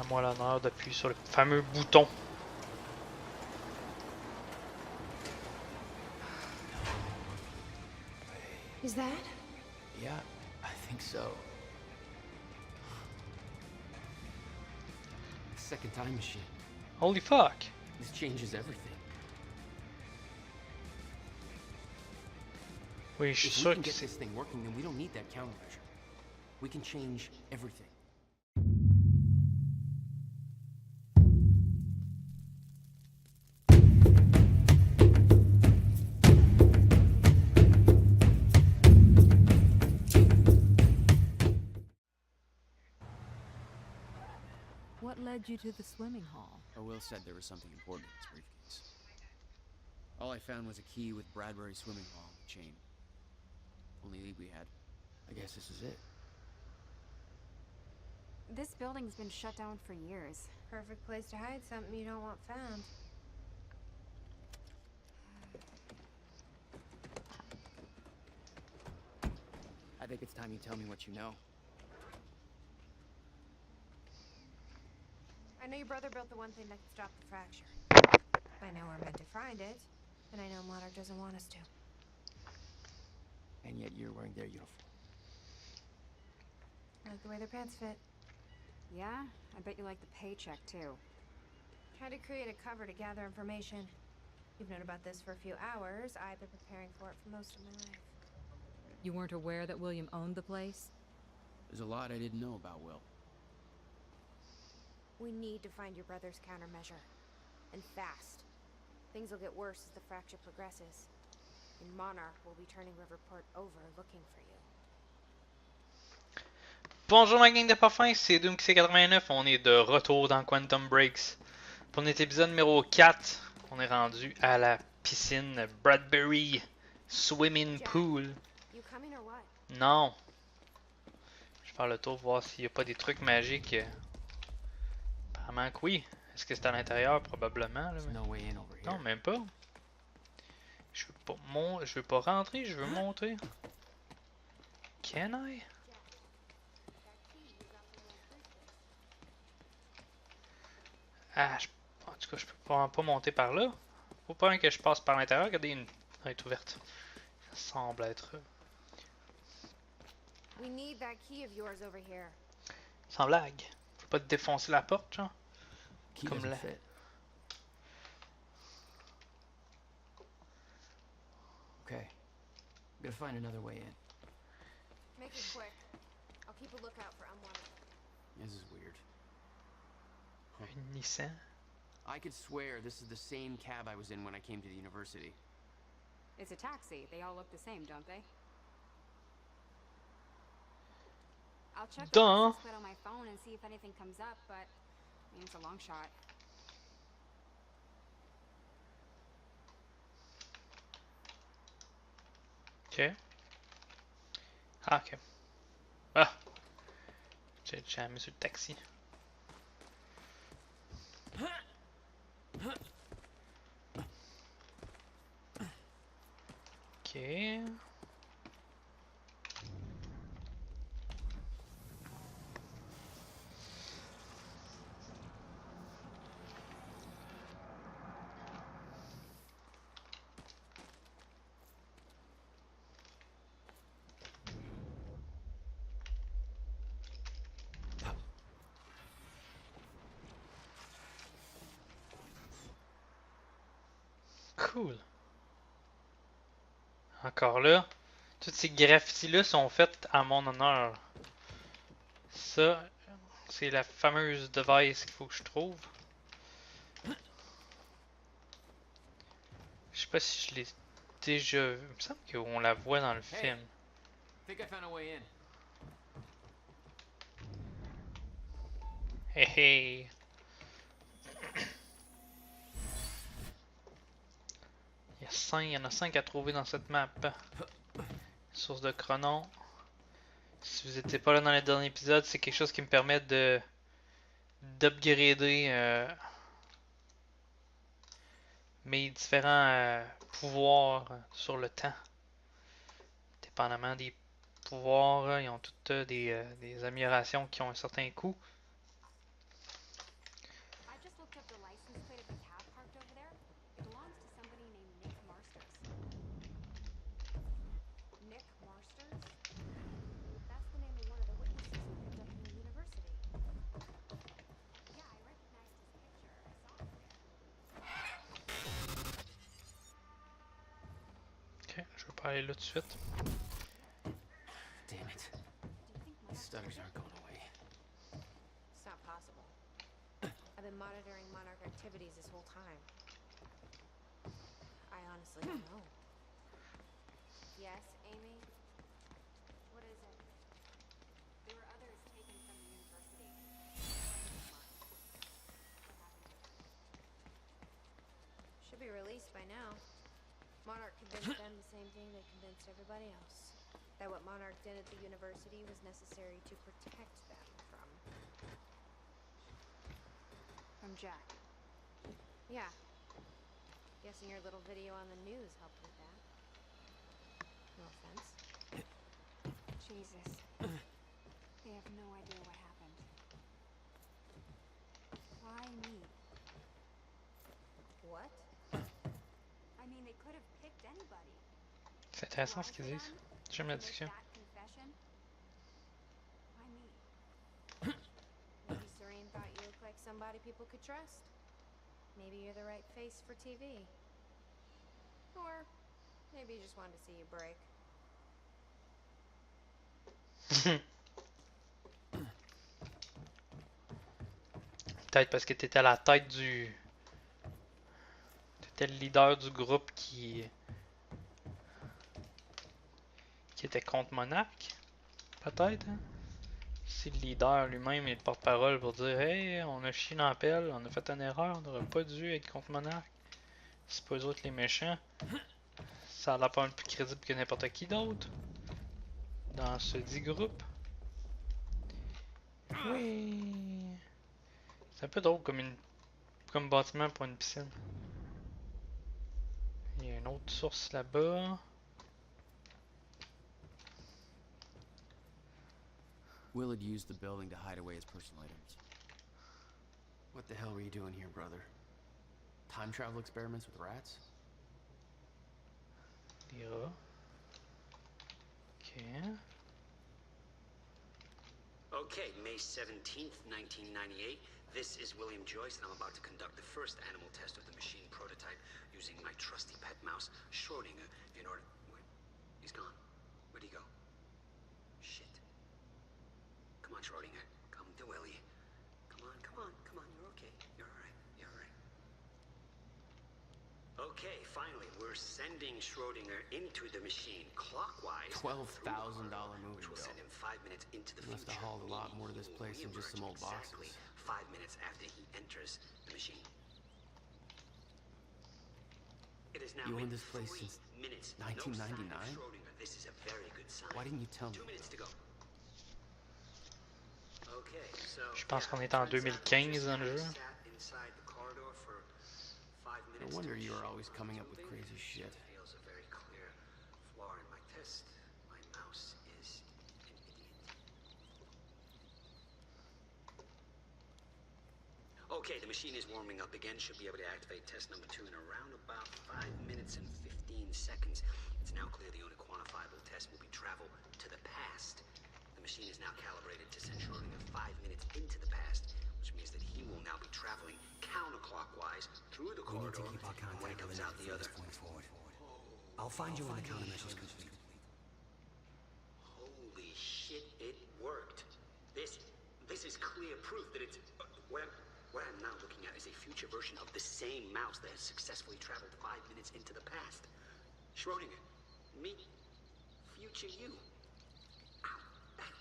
À moi l'honneur d'appuyer sur le fameux bouton. Is that? Yeah, I think so. Second time machine. Holy fuck! This changes everything. Oui, je suis If we sûr can que get c'est... this thing working, then we don't need that countermeasure. We can change everything. What led you to the swimming hall? Will said there was something important in his briefcase. All I found was a key with Bradbury swimming hall on the chain. Only lead we had. I guess this is it. This building's been shut down for years. Perfect place to hide something you don't want found. I think it's time you tell me what you know. I know your brother built the one thing that can stop the fracture. I know we're meant to find it, and I know Monarch doesn't want us to. And yet you're wearing their uniform. I like the way their pants fit. Yeah? I bet you like the paycheck, too. Tried to create a cover to gather information. You've known about this for a few hours. I've been preparing for it for most of my life. You weren't aware that William owned the place? There's a lot I didn't know about Will. We need to find your brother's countermeasure. And fast. Things will get worse as the fracture progresses. And Monarch will be turning Riverport over looking for you. Bonjour ma gang de parfums, c'est Doom89, on est de retour dans Quantum Breaks. Pour notre épisode numéro 4, on est rendu à la piscine Bradbury Swimming Pool. You coming or what? Non. Je vais faire le tour, voir s'il n'y a pas des trucs magiques. Apparemment que oui. Est-ce que c'est à l'intérieur? Probablement. Là, mais... No way in over here. Non, même pas. Je veux pas rentrer, je veux monter. Can I? Ah, en tout cas, je peux pas monter par là. Faut pas que je passe par l'intérieur. Regardez, une elle est ouverte. Ça semble être... We need that key of yours over here. Sans blague. Faut pas te défoncer la porte, genre. Key Comme doesn't là. fit. Okay. I'm gonna find another way in. Make it quick. I'll keep a lookout for unwanted. This is weird. Une Nissan. I could swear this is the same cab I was in when I came to the university. It's a taxi. They all look the same, don't they? I'll check the Duh. license plate on my phone and see if anything comes up, but I mean, it's a long shot. Ok. Ah, ok. Ah! J'ai jamais sur le taxi. Ok. Cool. Encore là, tous ces graffitis-là sont faits à mon honneur. Ça, c'est la fameuse device qu'il faut que je trouve. Je sais pas si je l'ai déjà vu. Il me semble qu'on la voit dans le film. Think I found a way in. Hey hey! Il y en a 5 à trouver dans cette map. Source de chronon. Si vous n'étiez pas là dans le dernier épisode, c'est quelque chose qui me permet de d'upgrader mes différents pouvoirs sur le temps. Dépendamment des pouvoirs, ils ont toutes des améliorations qui ont un certain coût. aller là tout de suite. Damn it. These stutters aren't going away. It's not possible. I've been monitoring Monarch activities this whole time. I honestly don't know. Yes, Amy? What is it? There were others taken from the university. What happened? Should be released by now. Monarch convinced them the same thing they convinced everybody else. That what Monarch did at the university was necessary to protect them From Jack. Yeah. Guessing your little video on the news helped with that. No offense. Jesus. They have no idea what happened. Why me? What? I mean, they could have picked anybody. C'est intéressant ce qu'ils disent. J'aime la discussion. That confession? Why me? Maybe Serene thought you looked like somebody people could trust. Maybe you're the right face for TV. Or maybe you just wanted to see you break. Peut-être parce que t'étais à la tête du... T'étais le leader du groupe qui était contre Monarch. Peut-être, hein? Si le leader lui-même est le porte-parole pour dire hey, on a chié dans la pelle, on a fait une erreur, on n'aurait pas dû être contre Monarch. C'est pas eux autres les méchants. Ça a l'air pas mal plus crédible que n'importe qui d'autre. Dans ce dit groupe. Oui. C'est un peu drôle comme bâtiment pour une piscine. Il y a une autre source là-bas. Will had used the building to hide away his personal items. What the hell were you doing here, brother? Time travel experiments with rats? Les rats. Ok. Okay, May 17th, 1998. This is William Joyce, and I'm about to conduct the first animal test of the machine prototype using my trusty pet mouse, Schrodinger, in order... Wait, he's gone. Where'd he go? Shit. Come on, Schrodinger. Come to Willie. Come on, come on, come on. You're okay. You're alright. You're alright. Okay, finally, we're sending Schrodinger into the machine clockwise. $12,000 moving Which will bill. send him 5 minutes into the Must future. have hauled a lot more to this place We than just some old emerge exactly boxes. 5 minutes after he enters the machine. It is now You been owned this place 3 since minutes. 1999? No sign of Schrodinger. This is a very good sign. Why didn't you tell me? 2 minutes to go. Okay, so Je pense qu'on est turns en out 2015 just dans le had jeu. sat inside the corridor for 5 No minutes wonder to you are show always coming up with something. crazy shit. Reveals a very clear flaw in my test. My mouse is an idiot. Okay, the machine is warming up again. Should be able to activate test number 2 in around about 5 minutes and 15 seconds. It's now clear the only quantifiable test will be travel to the past. The machine is now calibrated to send Schrodinger 5 minutes into the past, which means that he will now be traveling counterclockwise through the We need corridor to keep our when contact it comes out limited the from other. this point forward. I'll find you when the countermeasure's complete. Holy shit, it worked. This is clear proof that it's... what I'm now looking at is a future version of the same mouse that has successfully traveled 5 minutes into the past. Schrodinger, meet future you. Ow, that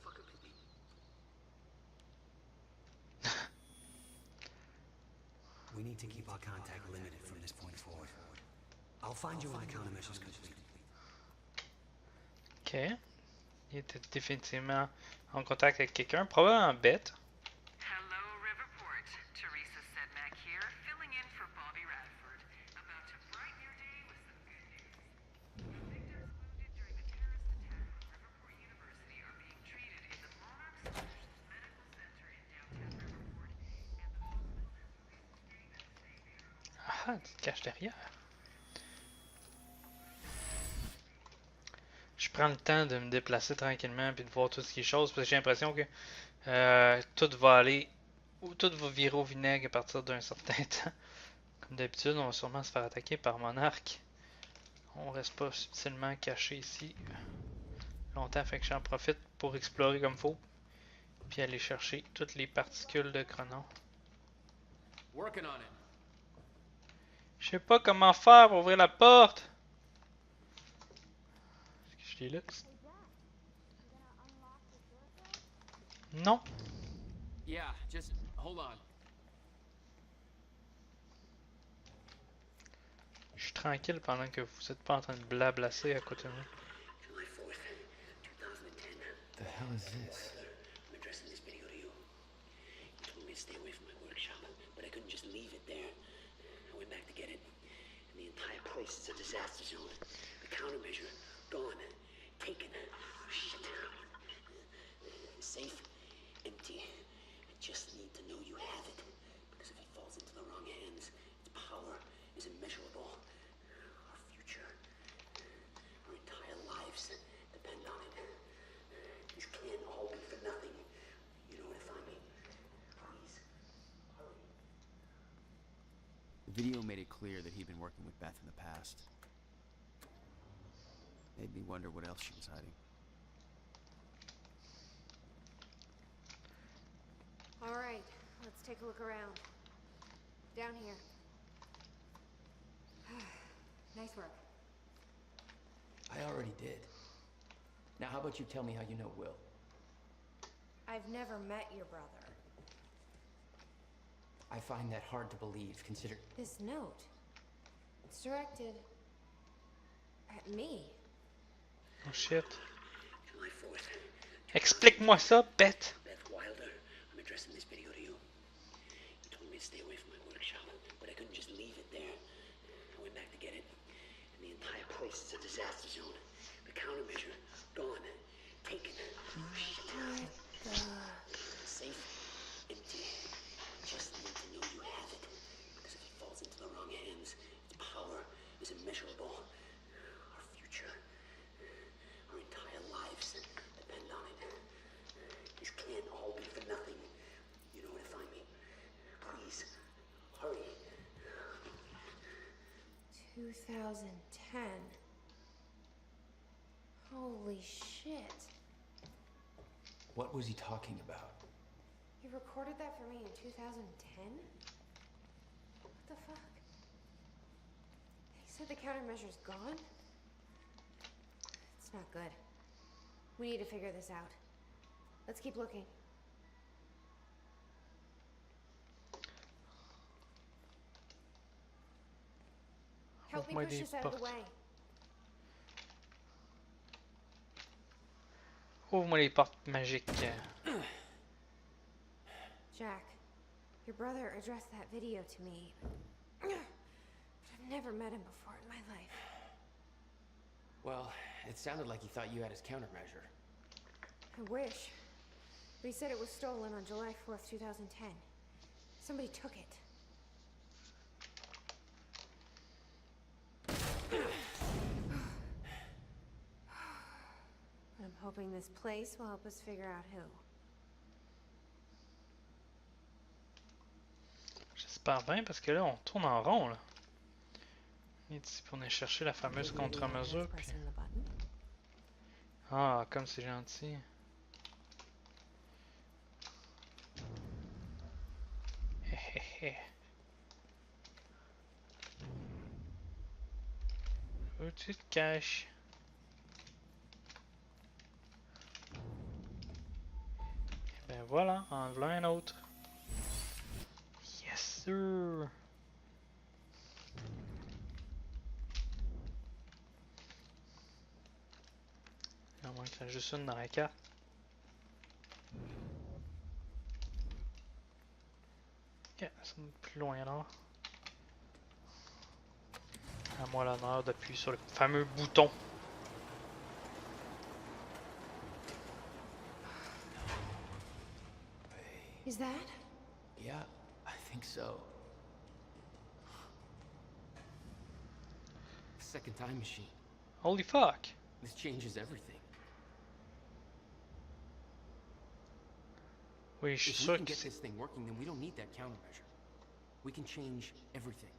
fucker bit me. We need to keep our contact limited from this point forward. I'll find you when the countermeasure's complete. Ok. Il était définitivement en contact avec quelqu'un, probablement bête. Hello, Riverport. Teresa Sedmak here, filling in for Bobby Radford. About to brighten your day with some good news. The victims wounded during the terrorist attack on Riverport University are being treated in the Monarch Solutions Medical Center in downtown Riverport, and the hospital has released a statement saying they are all... Ah, tu te caches derrière. Je prends le temps de me déplacer tranquillement puis de voir tout ce qui est chose parce que j'ai l'impression que tout va aller ou tout va virer au vinaigre à partir d'un certain temps. Comme d'habitude, on va sûrement se faire attaquer par Monarch. On reste pas subtilement caché ici longtemps, fait que j'en profite pour explorer comme faut. Puis aller chercher toutes les particules de chronon. Working on it. Je sais pas comment faire pour ouvrir la porte. Est-ce que je l'ai là? Non. Yeah, just hold on. Je suis tranquille pendant que vous êtes pas en train de blablasser à côté de moi. July 4th, 2010. The hell is this? I'm addressing this video to you. You told me to stay away from my workshop, but I couldn't just leave it there. I went back to get it, and the entire place is a disaster zone. The countermeasure, gone, taken, shit. Safe, empty. I just need to know you have it, because if it falls into the wrong hands, its power is immeasurable. Our future, our entire lives depend on it. This can't all be for nothing. You know where to find me. Please, hurry. The video made it clear that he'd been working with Beth in the past. Made me wonder what else she was hiding. All right, let's take a look around. Down here. Nice work. I already did. Now how about you tell me how you know Will? I've never met your brother. I find that hard to believe, consider... This note, it's directed at me. Oh shit. July 4th. Explique-moi ça, bête. Beth Wilder, I'm addressing this video to you. You told me to stay away from my workshop, but I couldn't just leave it there. I went back to get it, and the entire place is a disaster zone. The countermeasure, gone, taken, safe, empty. Just need to know you have it, because if it falls into the wrong hands, its power is immeasurable. Our future, our entire lives depend on it. This can't all be for nothing. You know where to find me. Please, hurry. 2010. Holy shit. What was he talking about? You recorded that for me in 2010? What the fuck? He said the countermeasure's gone? It's not good. We need to figure this out. Let's keep looking. Help me Ouvre-moi push des this out of the portes. way. Ouvre-moi les portes magiques. Jack, your brother addressed that video to me. But I've never met him before in my life. Well, it sounded like he thought you had his countermeasure. I wish. But he said it was stolen on July 4th, 2010. Somebody took it. I'm hoping this place will help us figure out who. J'espère bien parce que là on tourne en rond là. Et ici pour aller chercher la fameuse contre-mesure. Puis... Pressing the button. Ah, comme c'est gentil. Hé hé hé. Où tu te caches? Et ben voilà, en voilà un autre. Yes sir! Il en manque juste une dans la carte. Ok, c'est plus loin là. À moi l'honneur d'appuyer sur le fameux bouton. Is that? Yeah, I think so. Second time machine. Holy fuck! This changes everything. Oui, je suis If we sûr can que get c'est... this thing working, then we don't need that countermeasure. We can change everything.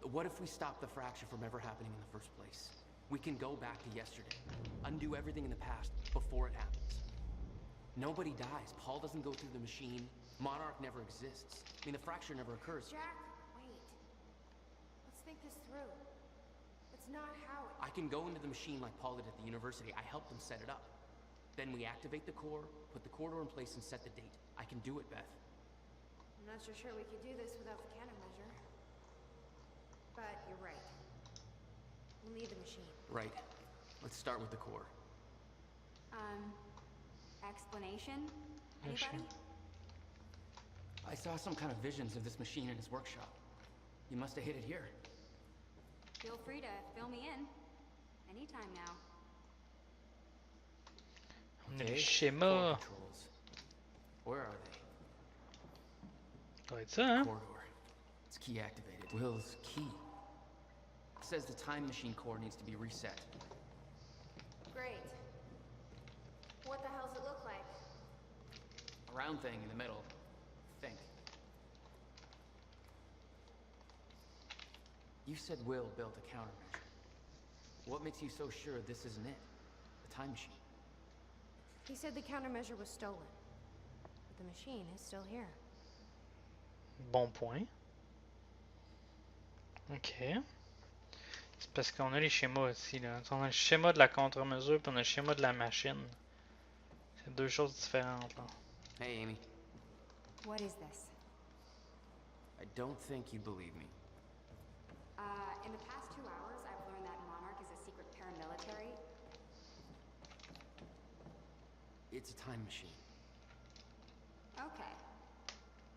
What if we stop the fracture from ever happening in the first place? We can go back to yesterday, undo everything in the past before it happens. Nobody dies. Paul doesn't go through the machine. Monarch never exists. I mean, the fracture never occurs. Jack, wait. Let's think this through. It's not how it... I can go into the machine like Paul did at the university. I helped them set it up. Then we activate the core, put the corridor in place, and set the date. I can do it, Beth. I'm not so sure we could do this without the countermeasure. But you're right. We'll need the machine. Right. Let's start with the core. Explanation? Anybody? I saw some kind of visions of this machine in his workshop. You must have hid it here. Feel free to fill me in. Anytime now. On a le Okay, schéma. core controls. Where are they? Ça doit être ça, hein? Corridor. It's key activated. Will's key. It says the time machine core needs to be reset. Great. What the hell's it look like? A round thing in the middle. Think. You said Will built a countermeasure. What makes you so sure this isn't it? The time machine. He said the countermeasure was stolen. But the machine is still here. Bon point. Ok. C'est parce qu'on a les schémas ici, là. On a le schéma de la contre-mesure et on a le schéma de la machine. C'est deux choses différentes, là. Hey, Amy. What is this? I don't think you'd believe me. In the past 2 hours, I've learned that Monarch is a secret paramilitary. It's a time machine. Okay.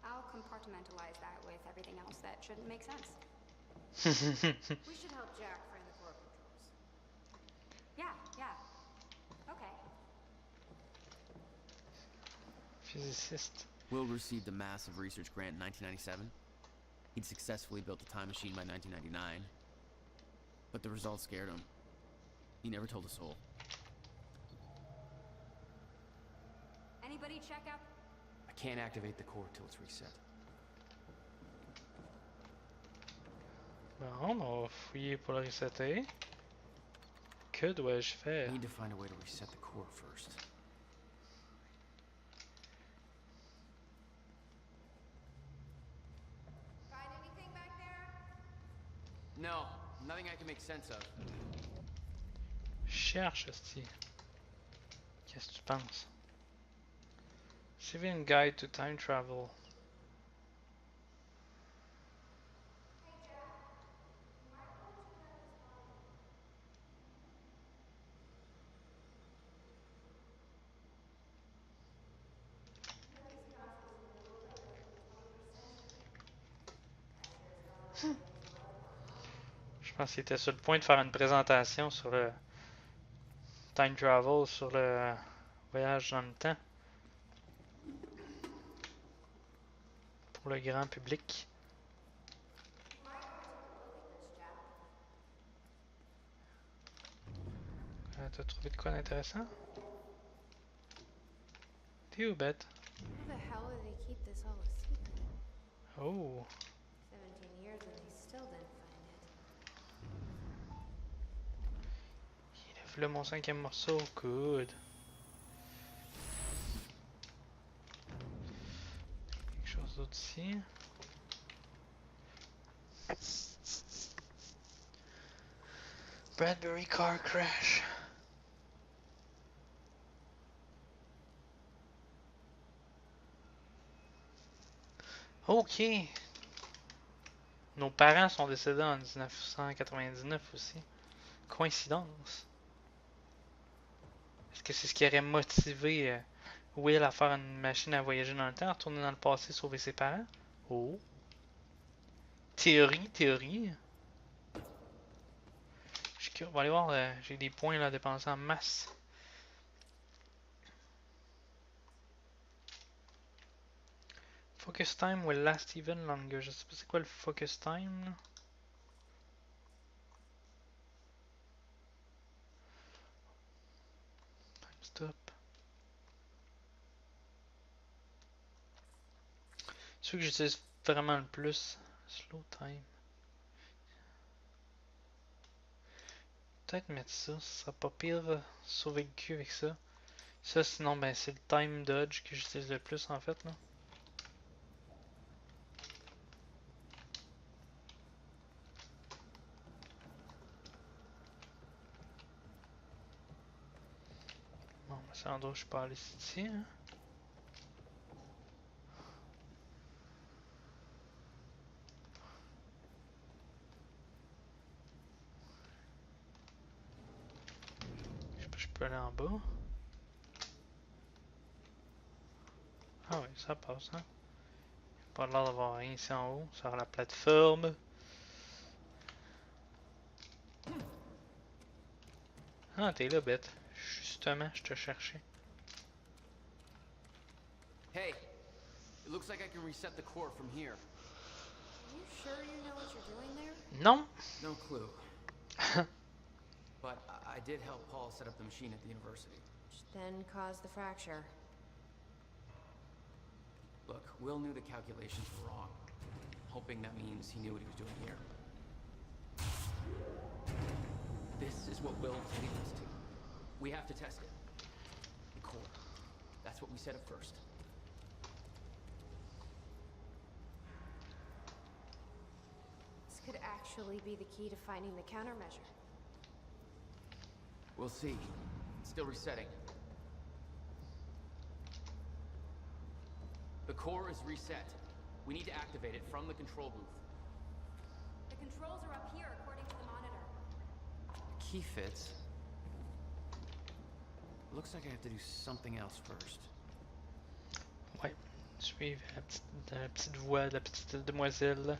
I'll compartmentalize that with everything else that shouldn't make sense. We should help Jack find the core controls. Yeah. Okay. Physiciste. Will received a massive research grant in 1997. He'd successfully built a time machine by 1999. But the results scared him. He never told a soul. Anybody check up? I can't activate the core till it's reset. Bon, on va fouiller pour le resetter. Que dois-je I faire? need to find a way to reset the core first. Find anything back there? No, nothing I can make sense of. Cherche, hostie. Qu'est-ce que tu penses? Civilian Guide to Time Travel. Je pense qu'il était sur le point de faire une présentation sur le time travel, sur le voyage dans le temps. Pour le grand public. T'as trouvé de quoi d'intéressant? T'es où, bête? How the hell did they keep this all a secret? Oh! 17 years and they still didn't find it. Il a voulu mon cinquième morceau. Good. Quelque chose d'autre ici. Bradbury car crash. Ok. Nos parents sont décédés en 1999 aussi. Coïncidence. Est-ce que c'est ce qui aurait motivé Will à faire une machine à voyager dans le temps, retourner dans le passé, sauver ses parents? Oh. Théorie. On va aller voir, j'ai des points là à dépenser en masse. Focus time will last even longer. Je sais pas c'est quoi le focus time là. Time stop. Celui que j'utilise vraiment le plus. Slow time. peut-être mettre ça. Ce sera pas pire sauver le cul avec ça. Ça, sinon, ben, c'est le time dodge que j'utilise le plus en fait, là. Bon, ben, c'est l'endroit où je peux aller ici, hein. Je peux aller en bas. Ah oui, ça passe, hein. Pas l'air d'avoir rien ici en haut, sur la plateforme. Ah, t'es là, bête. Justement, je te cherchais. Hey, it looks like I can reset the core from here. Are you sure you know what you're doing there? Non! No clue. But I did help Paul set up the machine at the university. Which then caused the fracture. Look, Will knew the calculations were wrong. Hoping that means he knew what he was doing here. This is what Will leads us to. We have to test it. The core. That's what we set up first. This could actually be the key to finding the countermeasure. We'll see. It's still resetting. The core is reset. We need to activate it from the control booth. The controls are up here, according to the monitor. The key fits. Looks like I have to do something else first. Ouais, suivre la petite voix de la petite demoiselle. Là.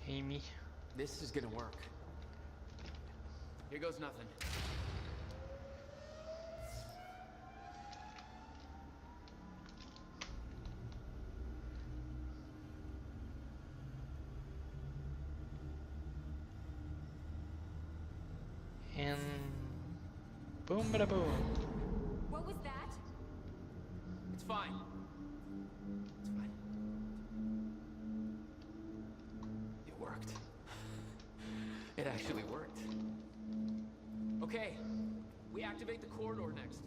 Amy. This is gonna work. Here goes nothing. And boom, bada boom. What was that? It's fine. It's fine. It worked. It actually worked. Okay, we activate the corridor next.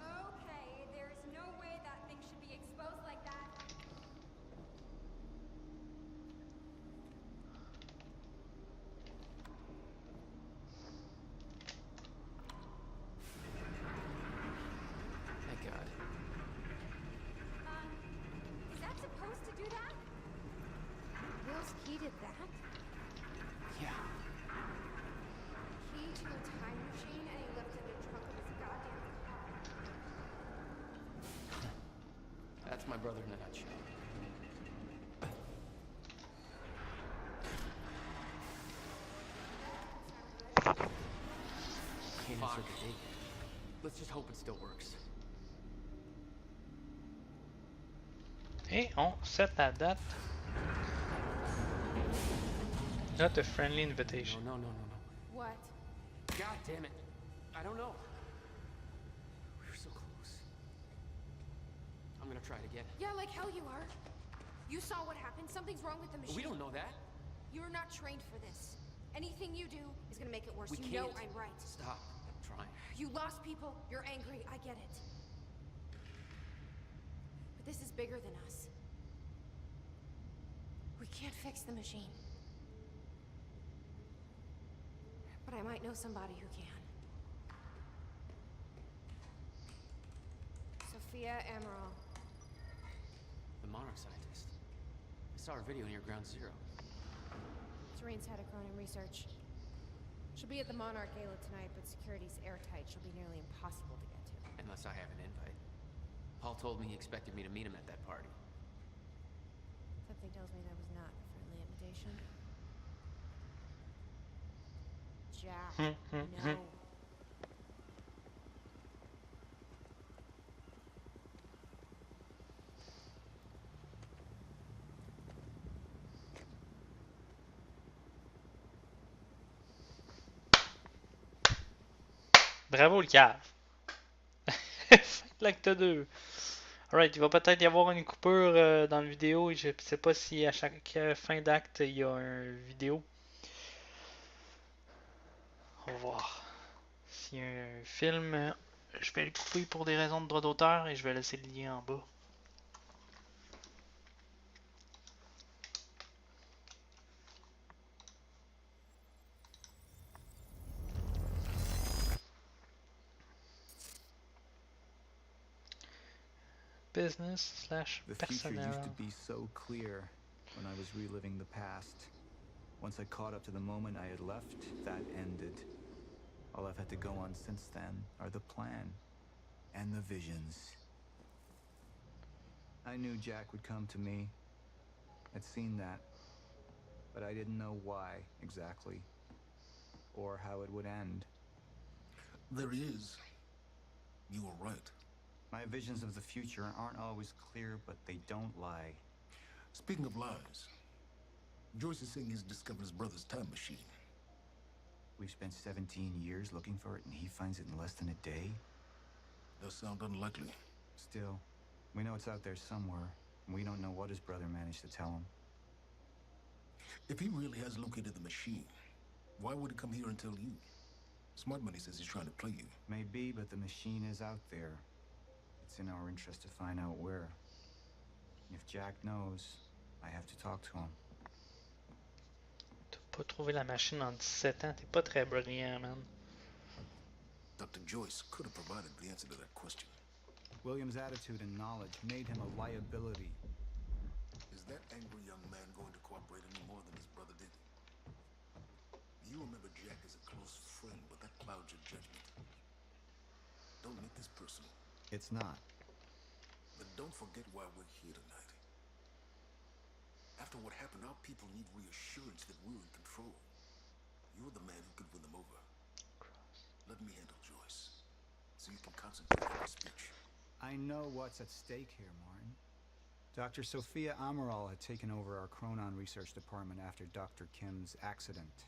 Okay, there's no way that thing should be exposed like that. Thank God. Is that supposed to do that? Will's key did that? Yeah. Key to a time machine and he left in the trunk of his goddamn car. That's my brother in a nutshell. Can't answer the date. Let's just hope it still works. Et on set la date. Not a friendly invitation. No. What? God damn it. I don't know. We were so close. I'm gonna try it again. Yeah, like hell you are. You saw what happened. Something's wrong with the machine. We don't know that. You're not trained for this. Anything you do is gonna make it worse. We You know can't. I'm right. Stop. I'm trying. You lost people. You're angry. I get it. But this is bigger than us. We can't fix the machine. But I might know somebody who can. Sophia Amaral. The monarch scientist. I saw her video near Ground Zero. Serene's had a Cronin research. She'll be at the Monarch Gala tonight, but security's airtight. She'll be nearly impossible to get to. Unless I have an invite. Paul told me he expected me to meet him at that party. Something tells me that was not a friendly invitation. Jack, no. Bravo le cave. Fin de l'acte 2. Alright, il va peut-être y avoir une coupure dans la vidéo. Je sais pas si à chaque fin d'acte il y a une vidéo. On va voir. S'il y a un film, je vais le couper pour des raisons de droit d'auteur et je vais laisser le lien en bas. Business / The future used personnel. to be so clear when I was reliving the past. Once I caught up to the moment I had left, that ended. All I've had to go on since then are the plan and the visions. I knew Jack would come to me. I'd seen that. But I didn't know why exactly, or how it would end. There he is. You were right. My visions of the future aren't always clear, but they don't lie. Speaking of lies, Joyce is saying he's discovered his brother's time machine. We've spent 17 years looking for it, and he finds it in less than a day? Does sound unlikely. Still, we know it's out there somewhere, and we don't know what his brother managed to tell him. If he really has located the machine, why would he come here and tell you? Smart Money says he's trying to play you. Maybe, but the machine is out there. It's in our interest to find out where. If Jack knows, I have to talk to him. T'as pas trouvé la machine en 17 ans, t'es pas très brillant, man. Dr. Joyce could have provided the answer to that question. William's attitude and knowledge made him a liability. Is that angry young man going to cooperate any more than his brother did? You remember Jack as a close friend, but that clouds your judgment. Don't make this personal. It's not. But don't forget why we're here tonight. After what happened, our people need reassurance that we're in control. You're the man who could win them over. Let me handle Joyce, so you can concentrate on your speech. I know what's at stake here, Martin. Dr. Sophia Amaral had taken over our Chronon research department after Dr. Kim's accident.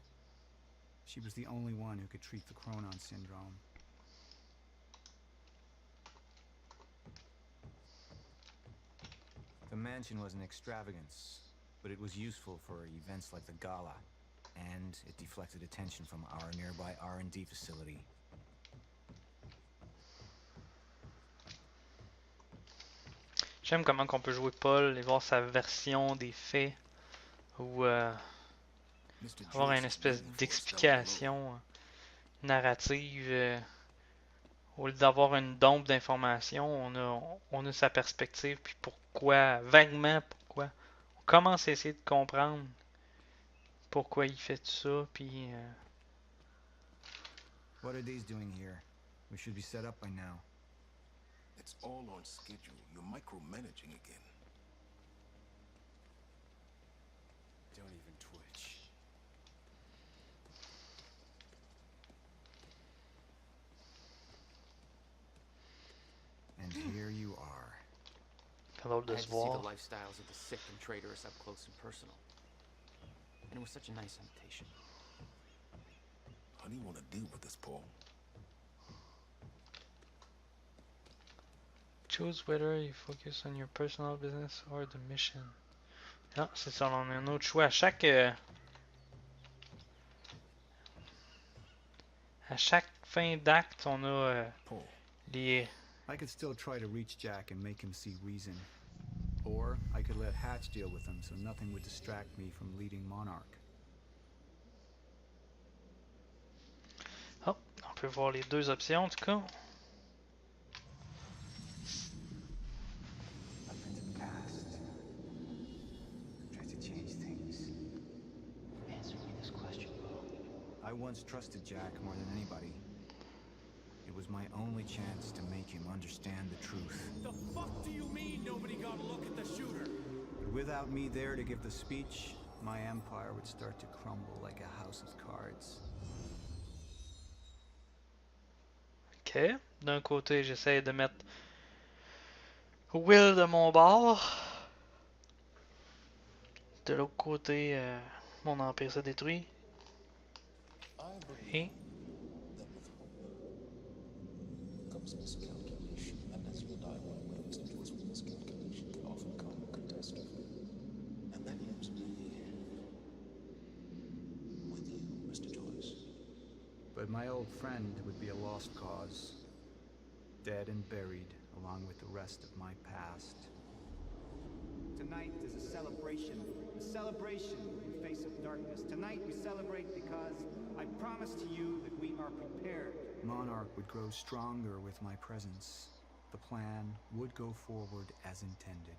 She was the only one who could treat the Chronon syndrome. The mansion was an extravagance, but it was useful for events like the gala, and it deflected attention from our nearby R&D facility. J'aime comment qu'on peut jouer Paul et voir sa version des faits ou avoir une espèce d'explication narrative. Au lieu d'avoir une dompe d'informations, on a sa perspective, puis pourquoi, vaguement pourquoi. On commence à essayer de comprendre pourquoi il fait tout ça, puis... What are these doing here? We should be set up by now. It's all on schedule. You're micromanaging again. Don't even twitch. And here you are. Hello, I had to this see the wall. lifestyles of the sick and traitorous up close and personal. And it was such a nice invitation. How do you want to deal with this, Paul? Choose whether you focus on your personal business or the mission. Ah, c'est ça, on a un autre choix. À chaque fin d'acte, on a les... I could still try to reach Jack and make him see reason. Or I could let Hatch deal with him so nothing would distract me from leading Monarch. Oh, on peut voir les deux options en tout cas. Up into the past. Try to change things. Answer me this question, Paul. I once trusted Jack more than anybody. It was my only chance to make him understand the truth. The fuck do you mean nobody got a look at the shooter? But without me there to give the speech, my empire would start to crumble like a house of cards. Ok, d'un côté j'essaie de mettre Will de mon bord. De l'autre côté, mon empire se détruit. Et... comes miscalculation, and as you'll die one way, Mr. Joyce, with miscalculation can often come catastrophe. And that leaves me with you, Mr. Joyce. But But my old friend would be a lost cause, dead and buried along with the rest of my past. Tonight is a celebration in the face of darkness. Tonight we celebrate because I promise to you that we are prepared. Monarch would grow stronger with my presence. The plan would go forward as intended.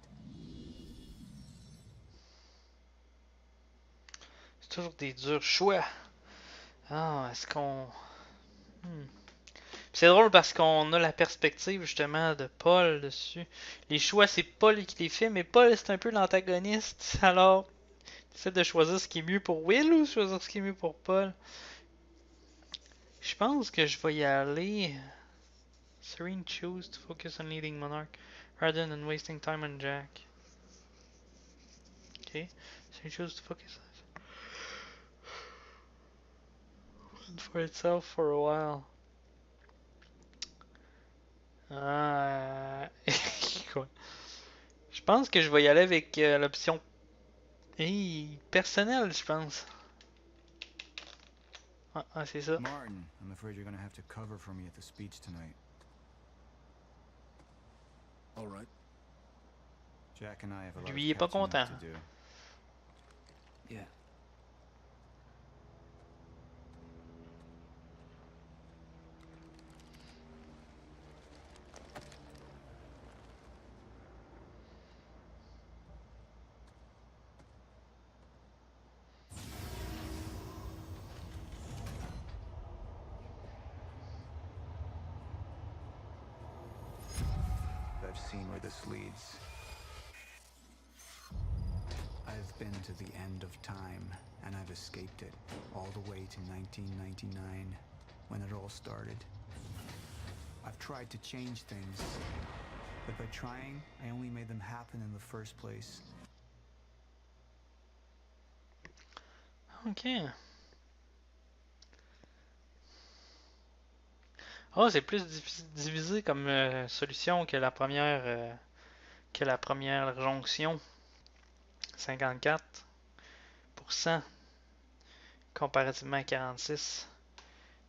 C'est toujours des durs choix. Ah, est-ce qu'on... C'est drôle parce qu'on a la perspective justement de Paul dessus. Les choix, c'est Paul qui les fait, mais Paul c'est un peu l'antagoniste. Alors, essaie de choisir ce qui est mieux pour Will ou choisir ce qui est mieux pour Paul. Je pense que je vais y aller. Serene chose to focus on leading Monarch rather than wasting time on Jack. Okay, Serene chose to focus on for itself for a while. Quoi? Je pense que je vais y aller avec l'option personnelle, je pense. Ah, c'est ça. Martin, I'm afraid you're gonna have to cover for me at the speech tonight. All right. Jack and I have a lot Lui, il est of pas catching up content. to do. Yeah. I've seen where this leads. I've been to the end of time, and I've escaped it, all the way to 1999, when it all started. I've tried to change things, but by trying, I only made them happen in the first place. Ok. Oh, c'est plus divisé comme solution que la première jonction. 54% comparativement à 46%.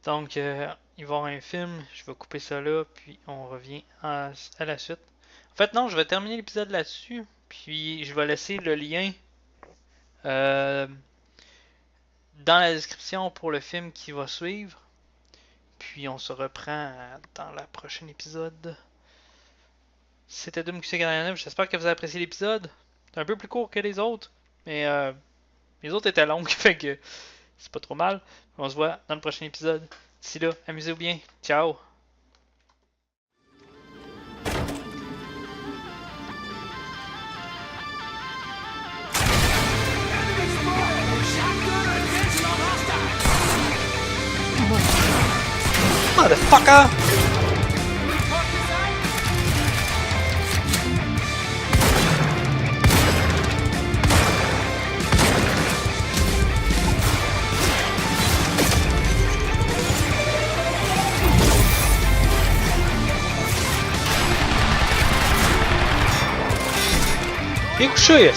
Donc, il va y avoir un film. Je vais couper ça là, puis on revient à la suite. En fait, non, je vais terminer l'épisode là-dessus, puis je vais laisser le lien dans la description pour le film qui va suivre. Puis on se reprend dans le prochain épisode. C'était Doom-QC89. J'espère que vous avez apprécié l'épisode. C'est un peu plus court que les autres. Mais les autres étaient longs. Fait que c'est pas trop mal. On se voit dans le prochain épisode. D'ici là, amusez-vous bien. Ciao! Motherfucker! Fico cheio.